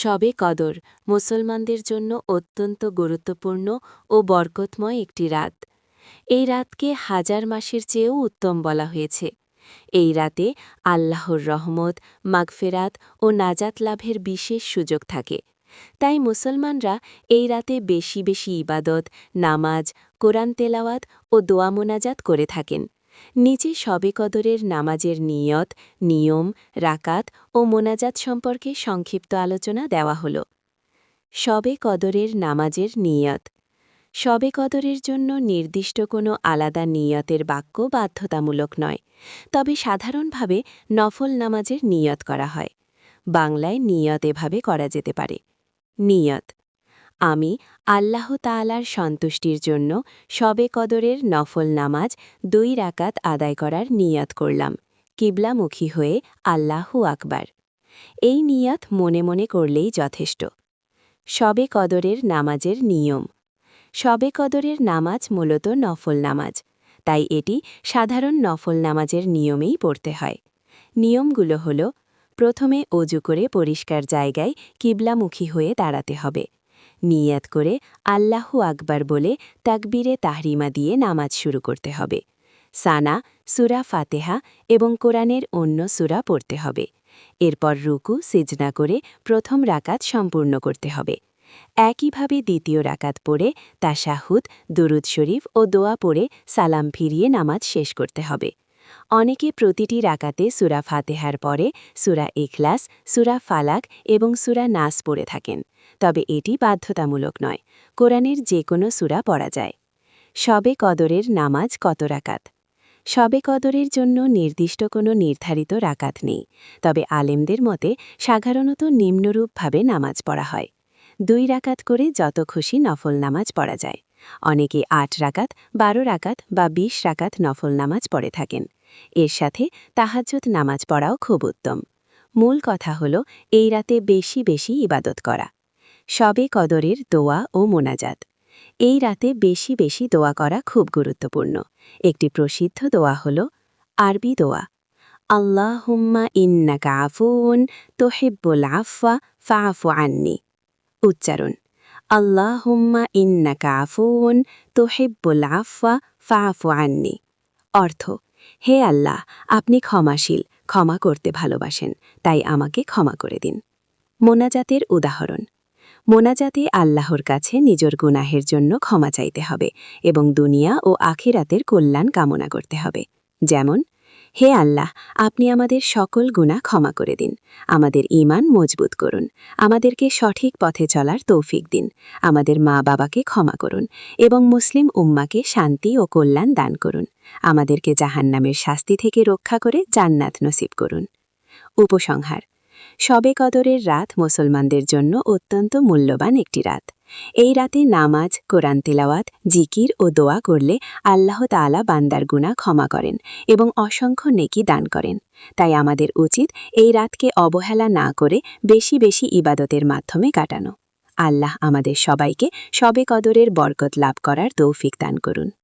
শবে কদর মুসলমানদের জন্য অত্যন্ত গুরুত্বপূর্ণ ও বরকতময় একটি রাত। এই রাতকে হাজার মাসের চেয়েও উত্তম বলা হয়েছে। এই রাতে আল্লাহর রহমত, মাগফেরাত ও নাজাত লাভের বিশেষ সুযোগ থাকে। তাই মুসলমানরা এই রাতে বেশি বেশি ইবাদত, নামাজ, কোরআন তেলাওয়াত ও দোয়া মোনাজাত করে থাকেন। নিচে শবে কদরের নামাজের নিয়ত, নিয়ম, রাকাত ও মোনাজাত সম্পর্কে সংক্ষিপ্ত আলোচনা দেওয়া হল। শবে কদরের নামাজের নিয়ত। শবে কদরের জন্য নির্দিষ্ট কোনো আলাদা নিয়তের বাক্য বাধ্যতামূলক নয়, তবে সাধারণভাবে নফল নামাজের নিয়ত করা হয়। বাংলায় নিয়ত এভাবে করা যেতে পারে: নিয়ত: আমি আল্লাহ তাআলার সন্তুষ্টির জন্য শবে কদরের নফল নামাজ 2 রাকাত আদায় করার নিয়ত করলাম, কিবলামুখী হয়ে আল্লাহু আকবার। এই নিয়ত মনে মনে করলেই যথেষ্ট। শবে কদরের নামাজের নিয়ম। শবে কদরের নামাজ মূলত নফল নামাজ, তাই এটি সাধারণ নফল নামাজের নিয়মেই পড়তে হয়। নিয়মগুলো হল: প্রথমে অজু করে পরিষ্কার জায়গায় কিবলামুখী হয়ে দাঁড়াতে হবে। নিয়াত করে আল্লাহু আকবার বলে তাকবীরে তাহরিমা দিয়ে নামাজ শুরু করতে হবে। সানা, সূরা ফাতেহা এবং কোরআনের অন্য সূরা পড়তে হবে। এরপর রুকু সিজদা করে প্রথম রাকাত সম্পূর্ণ করতে হবে। একইভাবে দ্বিতীয় রাকাত পড়ে তাশাহুদ, দুরুদ শরীফ ও দোয়া পড়ে সালাম ফিরিয়ে নামাজ শেষ করতে হবে। অনেকে প্রতিটি রাকাতে সূরা ফাতেহার পরে সূরা ইখলাস, সূরা ফালাক এবং সূরা নাস পড়ে থাকেন, তবে এটি বাধ্যতামূলক নয়। কোরআনের যে কোনো সূরা পড়া যায়। শবে কদরের নামাজ কত রাকাত? শবে কদরের জন্য নির্দিষ্ট কোনো নির্ধারিত রাকাত নেই, তবে আলেমদের মতে সাধারণত নিম্নরূপভাবে নামাজ পড়া হয়: 2 রাকাত করে যত খুশি নফল নামাজ পড়া যায়। অনেকে 8 রাকাত, 12 রাকাত বা 20 রাকাত নফল নামাজ পড়ে থাকেন। এর সাথে তাহাজ্জুদ নামাজ পড়াও খুব উত্তম। মূল কথা হল এই রাতে বেশি বেশি ইবাদত করা। শবে কদরের দোয়া ও মোনাজাত। এই রাতে বেশি বেশি দোয়া করা খুব গুরুত্বপূর্ণ। একটি প্রসিদ্ধ দোয়া হল আরবি দোয়া: আল্লাহুম্মা ইন্নাকা আফুউন তুহিব্বুল আফওয়া ফাআফু আন্নি। উচ্চারণ: আল্লাহুম্মা ইন্নাকা আফুউন তুহিব্বুল আফওয়া ফাআফু আন্নি। অর্থ: হে আল্লাহ, আপনি ক্ষমাশীল, ক্ষমা করতে ভালোবাসেন, তাই আমাকে ক্ষমা করে দিন। মোনাজাতের উদাহরণ। মোনাজাতে আল্লাহর কাছে নিজের গুনাহের জন্য ক্ষমা চাইতে হবে এবং দুনিয়া ও আখিরাতের কল্যাণ কামনা করতে হবে। যেমন: হে আল্লাহ, আপনি আমাদের সকল গুনাহ ক্ষমা করে দিন, আমাদের ঈমান মজবুত করুন, আমাদেরকে সঠিক পথে চলার তৌফিক দিন, আমাদের মা বাবাকে ক্ষমা করুন এবং মুসলিম উম্মাকে শান্তি ও কল্যাণ দান করুন, আমাদেরকে জাহান্নামের শাস্তি থেকে রক্ষা করে জান্নাত নসিব করুন। উপসংহার: শবে কদরের রাত মুসলমানদের জন্য অত্যন্ত মূল্যবান একটি রাত। এই রাতে নামাজ, কোরআন তেলাওয়াত, জিকির ও দোয়া করলে আল্লাহ তাআলা বান্দার গুনাহ ক্ষমা করেন এবং অসংখ্য নেকি দান করেন। তাই আমাদের উচিত এই রাতকে অবহেলা না করে বেশি বেশি ইবাদতের মাধ্যমে কাটানো। আল্লাহ আমাদের সবাইকে শবে কদরের বরকত লাভ করার তৌফিক দান করুন।